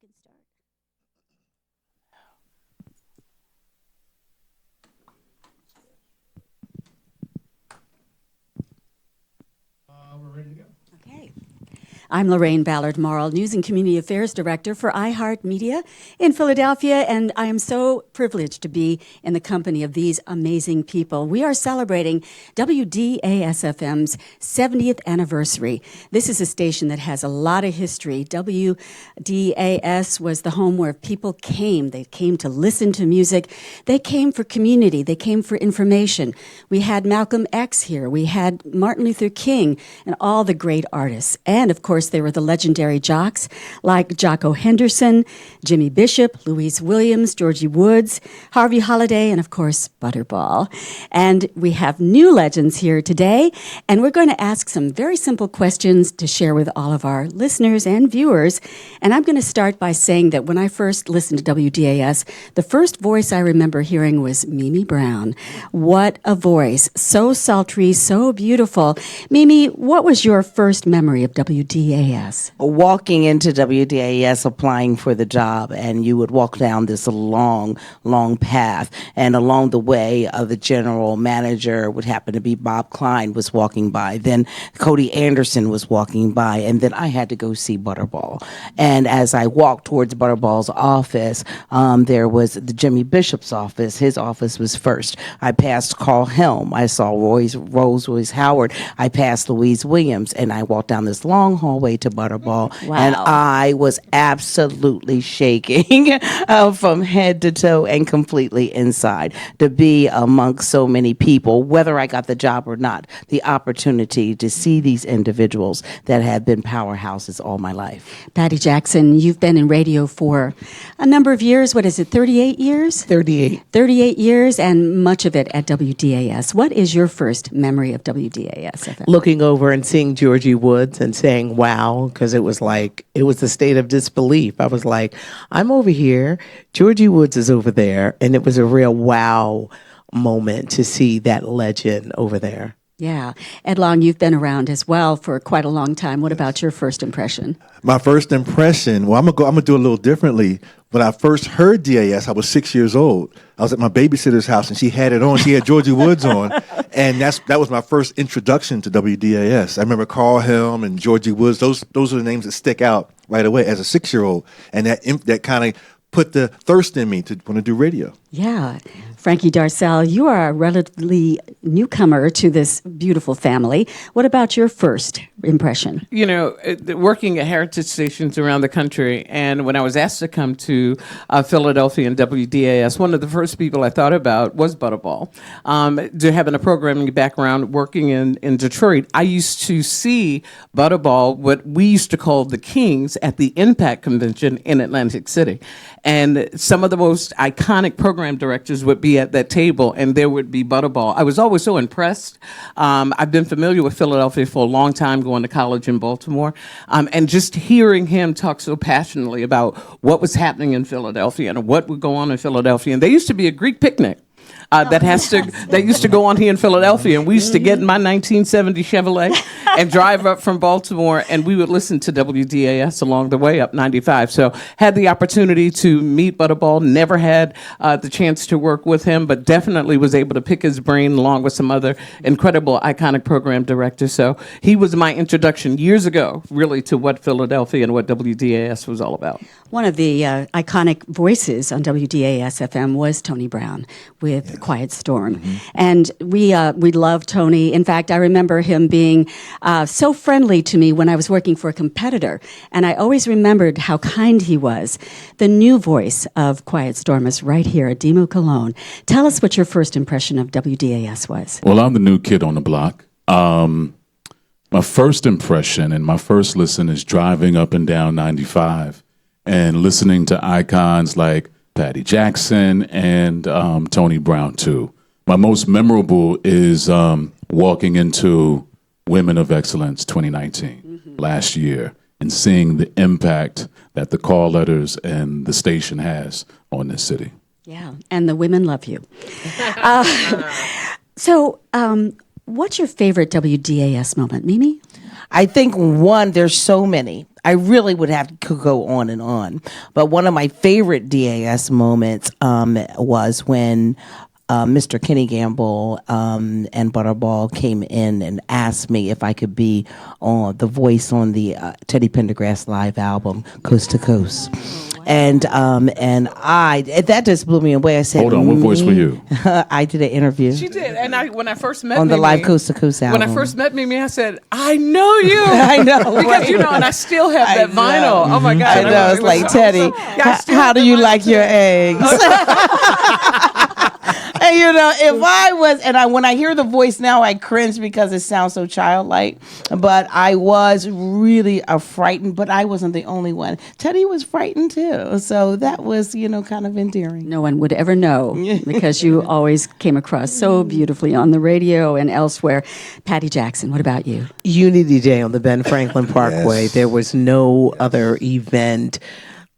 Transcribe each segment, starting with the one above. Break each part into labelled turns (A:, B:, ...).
A: can start.
B: We're ready to go.
A: Okay. I'm Loraine Ballard Morrill, News and Community Affairs Director for iHeartMedia in Philadelphia, and I am so privileged to be in the company of these amazing people. We are celebrating WDAS-FM's 70th anniversary. This is a station that has a lot of history. WDAS was the home where people came. They came to listen to music. They came for community. They came for information. We had Malcolm X here. We had Martin Luther King and all the great artists. And, of course, there were the legendary jocks like Jocko Henderson, Jimmy Bishop, Louise Williams, Georgie Woods, Harvey Holiday, and, of course, Butterball. And we have new legends here today, and we're going to ask some very simple questions to share with all of our listeners and viewers. And I'm going to start by saying that when I first listened to WDAS, the first voice I remember hearing was Mimi Brown. What a voice. So sultry, so beautiful. Mimi, what was your first memory of WDAS?
C: Walking into WDAS, applying for the job, and you would walk down this long path, and along the way, the general manager would happen to be Bob Klein was walking by, then Cody Anderson was walking by, and then I had to go see Butterball. And as I walked towards Butterball's office, there was the Jimmy Bishop's office. His office was first. I passed Carl Helm. I saw Royce Howard. I passed Louise Williams, and I walked down this long hallway to Butterball.
A: Wow.
C: And I was absolutely shaking from head to toe and completely inside to be amongst so many people, whether I got the job or not, the opportunity to see these individuals that have been powerhouses all my life.
A: Patti Jackson, you've been in radio for a number of years. What is it, 38 years?
C: 38.
A: 38 years, and much of it at WDAS. What is your first memory of WDAS?
D: Looking over and seeing Georgie Woods and saying, wow, because it was a state of disbelief. I was like, I'm over here, Georgie Woods is over there, and it was a real wow moment to see that legend over there.
A: Yeah. Ed Long, you've been around as well for quite a long time. What about your first impression?
B: My first impression, well, I'm gonna do it a little differently. When I first heard DAS, I was 6 years old. I was at my babysitter's house, and she had it on. She had Georgie Woods on, and that was my first introduction to WDAS. I remember Carl Helm and Georgie Woods. Those are the names that stick out right away as a 6-year-old, and that kind of put the thirst in me to want to do radio.
A: Yeah. Frankie Darcell, you are a relatively newcomer to this beautiful family. What about your first impression?
E: You know, working at heritage stations around the country, and when I was asked to come to Philadelphia and WDAS, one of the first people I thought about was Butterball. Having a programming background working in Detroit, I used to see Butterball, what we used to call the Kings, at the Impact Convention in Atlantic City. And some of the most iconic program directors would be at that table, and there would be Butterball. I was always so impressed. I've been familiar with Philadelphia for a long time, going to college in Baltimore, and just hearing him talk so passionately about what was happening in Philadelphia and what would go on in Philadelphia. And there used to be a Greek picnic that used to go on here in Philadelphia, and we used to get in my 1970 Chevrolet and drive up from Baltimore, and we would listen to WDAS along the way up 95. So had the opportunity to meet Butterball, never had the chance to work with him, but definitely was able to pick his brain along with some other incredible, iconic program directors. So he was my introduction years ago, really, to what Philadelphia and what WDAS was all about.
A: One of the iconic voices on WDAS-FM was Tony Brown with Quiet Storm. Mm-hmm. And we love Tony. In fact, I remember him being so friendly to me when I was working for a competitor. And I always remembered how kind he was. The new voice of Quiet Storm is right here, Adimu Colon. Tell us what your first impression of WDAS was.
F: Well, I'm the new kid on the block. My first impression and my first listen is driving up and down 95 and listening to icons like Pattie Jackson and Tony Brown, too. My most memorable is walking into Women of Excellence 2019, last year, and seeing the impact that the call letters and the station has on this city.
A: Yeah, and the women love you. So what's your favorite WDAS moment, Mimi?
C: I think there's so many. I really would could go on and on. But one of my favorite DAS moments was when Mr. Kenny Gamble and Butterball came in and asked me if I could be on the voice on the Teddy Pendergrass live album, Coast to Coast. And that just blew me away. I said,
F: hold on, what voice were you?
C: I did an interview.
E: She did, and when I first met
C: on the
E: Mimi,
C: live Coast to Coast album.
E: When I first met Mimi, I said, "I know you."
C: I know,
E: because and I still have that vinyl. Oh my God!
C: I know, it's like, Teddy, how do you like your eggs? And if I was, when I hear the voice now, I cringe because it sounds so childlike. But I was really frightened, but I wasn't the only one. Teddy was frightened too, so that was, kind of endearing.
A: No one would ever know because you always came across so beautifully on the radio and elsewhere. Patti Jackson, what about you?
D: Unity Day on the Ben Franklin Parkway. There was no other event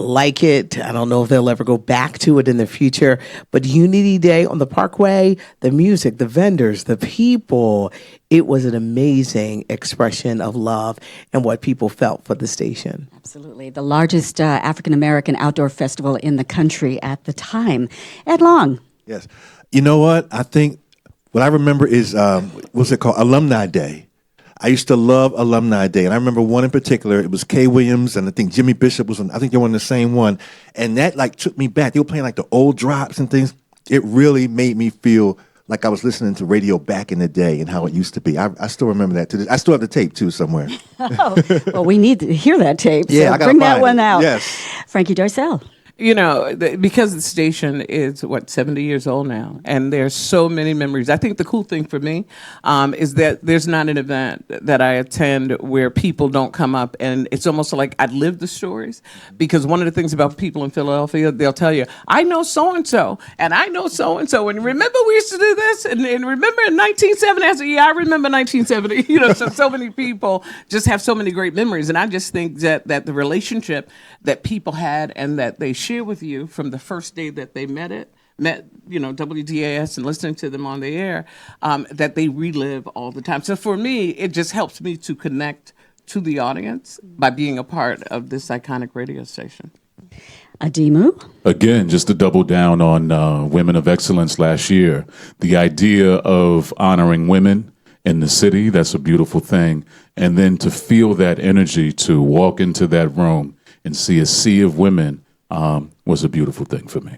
D: like it. I don't know if they'll ever go back to it in the future, but Unity Day on the Parkway, the music, the vendors, the people, it was an amazing expression of love and what people felt for the station.
A: Absolutely. The largest African-American outdoor festival in the country at the time. Ed Long.
B: Yes. You know what? I think what I remember is, what's it called? Alumni Day. I used to love Alumni Day, and I remember one in particular. It was Kay Williams, and I think Jimmy Bishop was on. I think they were on the same one, and that took me back. They were playing the old drops and things. It really made me feel like I was listening to radio back in the day and how it used to be. I still remember that. I still have the tape too somewhere.
A: Oh, well, we need to hear that tape.
B: Yeah,
A: so
B: I gotta
A: bring that
B: find
A: one
B: it.
A: out.
B: Yes,
A: Frankie Darcell.
E: Because the station is 70 years old now, and there's so many memories. I think the cool thing for me is that there's not an event that I attend where people don't come up, and it's almost like I live the stories. Because one of the things about people in Philadelphia, they'll tell you, "I know so and so, and I know so and so, and remember we used to do this, and remember in 1970." I said, "Yeah, I remember 1970." So many people just have so many great memories, and I just think that the relationship that people had and that they share with you from the first day that they met WDAS and listening to them on the air, that they relive all the time. So for me, it just helps me to connect to the audience by being a part of this iconic radio station.
A: Adimu?
F: Again, just to double down on Women of Excellence last year, the idea of honoring women in the city, that's a beautiful thing. And then to feel that energy, to walk into that room and see a sea of women was a beautiful thing for me.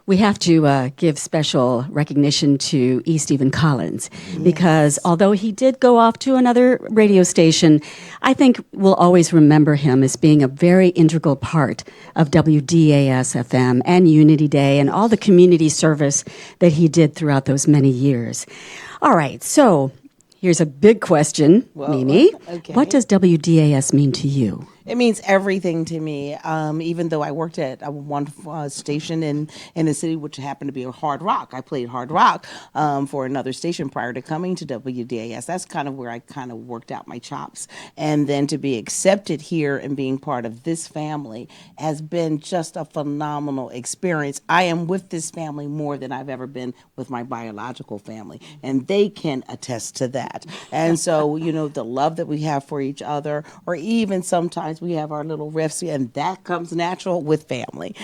A: We have to give special recognition to E. Stephen Collins because although he did go off to another radio station, I think we'll always remember him as being a very integral part of WDAS FM and Unity Day and all the community service that he did throughout those many years. All right, so here's a big question, Mimi.
C: Okay.
A: What does WDAS mean to you?
C: It means everything to me. Even though I worked at one station in the city, which happened to be a hard rock. I played hard rock for another station prior to coming to WDAS. That's kind of where I kind of worked out my chops. And then to be accepted here and being part of this family has been just a phenomenal experience. I am with this family more than I've ever been with my biological family. And they can attest to that. And so, the love that we have for each other, or even sometimes we have our little riffs, and that comes natural with family,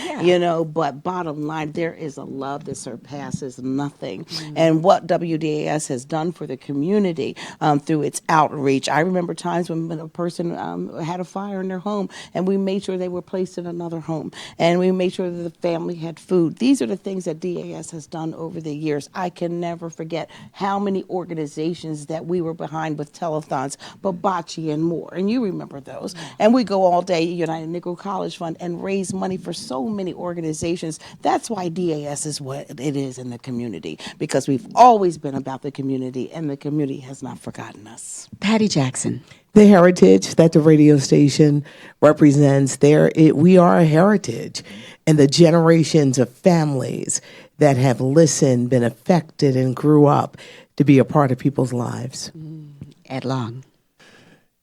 C: but bottom line, there is a love that surpasses nothing. And what WDAS has done for the community through its outreach. I remember times when a person had a fire in their home, and we made sure they were placed in another home, and we made sure that the family had food. These are the things that DAS has done over the years. I can never forget how many organizations that we were behind with telethons, Babachi and more, and you remember those. And we go all day, United Negro College Fund, and raise money for so many organizations. That's why DAS is what it is in the community, because we've always been about the community, and the community has not forgotten us.
A: Patti Jackson.
D: The heritage that the radio station represents, we are a heritage, and the generations of families that have listened, been affected, and grew up to be a part of people's lives.
A: Ed Long.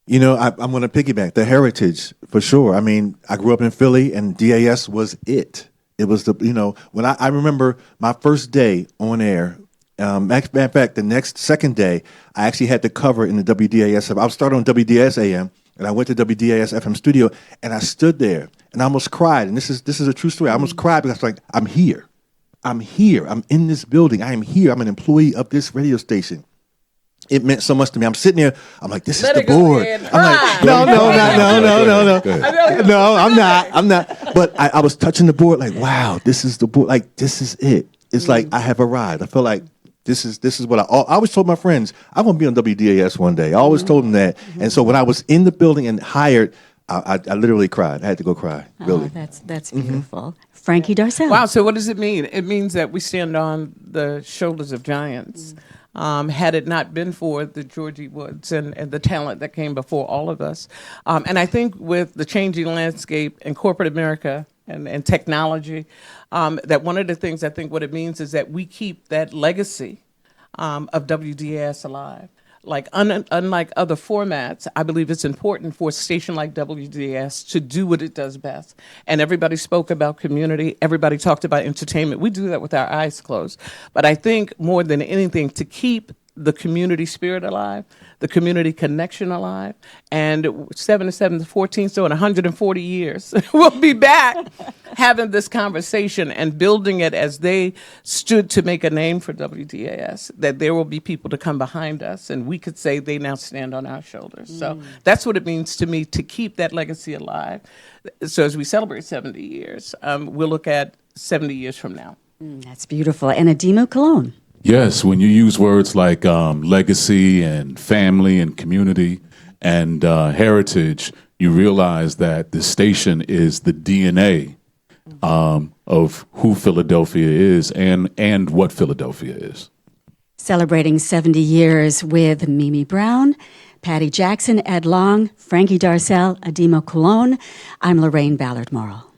B: I'm going to piggyback the heritage for sure. I mean, I grew up in Philly, and DAS was it. It was when I remember my first day on air. Matter of fact, the second day, I actually had to cover in the WDAS. I was started on WDAS AM, And I went to WDAS FM studio, and I stood there, and I almost cried. And this is a true story. I almost cried because I was like, I'm here. I'm here. I'm in this building. I am here. I'm an employee of this radio station. It meant so much to me. I'm sitting there. I'm like, this is the board. I'm like, no, I'm not. But I was touching the board like, wow, this is the board. Like, this is it. It's like I have arrived. I feel like this is what I always told my friends. I'm going to be on WDAS one day. I always told them that. And so when I was in the building and hired, I literally cried. I had to go cry. Really.
A: Oh, that's beautiful. Frankie Darcell.
E: Wow. So what does it mean? It means that we stand on the shoulders of giants. Had it not been for the Georgie Woods and the talent that came before all of us. And I think with the changing landscape in corporate America and technology, that one of the things I think what it means is that we keep that legacy of WDAS alive. Like unlike other formats, I believe it's important for a station like WDAS to do what it does best. And everybody spoke about community. Everybody talked about entertainment. We do that with our eyes closed. But I think more than anything, to keep the community spirit alive, the community connection alive, and 7 to 7 to 14, so in 140 years, we'll be back having this conversation and building it as they stood to make a name for WDAS, that there will be people to come behind us, and we could say they now stand on our shoulders. So that's what it means to me to keep that legacy alive. So as we celebrate 70 years, we'll look at 70 years from now.
A: That's beautiful. And Adimu Colon.
F: Yes, when you use words like legacy and family and community and heritage, you realize that the station is the DNA of who Philadelphia is and what Philadelphia is.
A: Celebrating 70 years with Mimi Brown, Pattie Jackson, Ed Long, Frankie Darcell, Adimu Colon. I'm Loraine Ballard Morrill.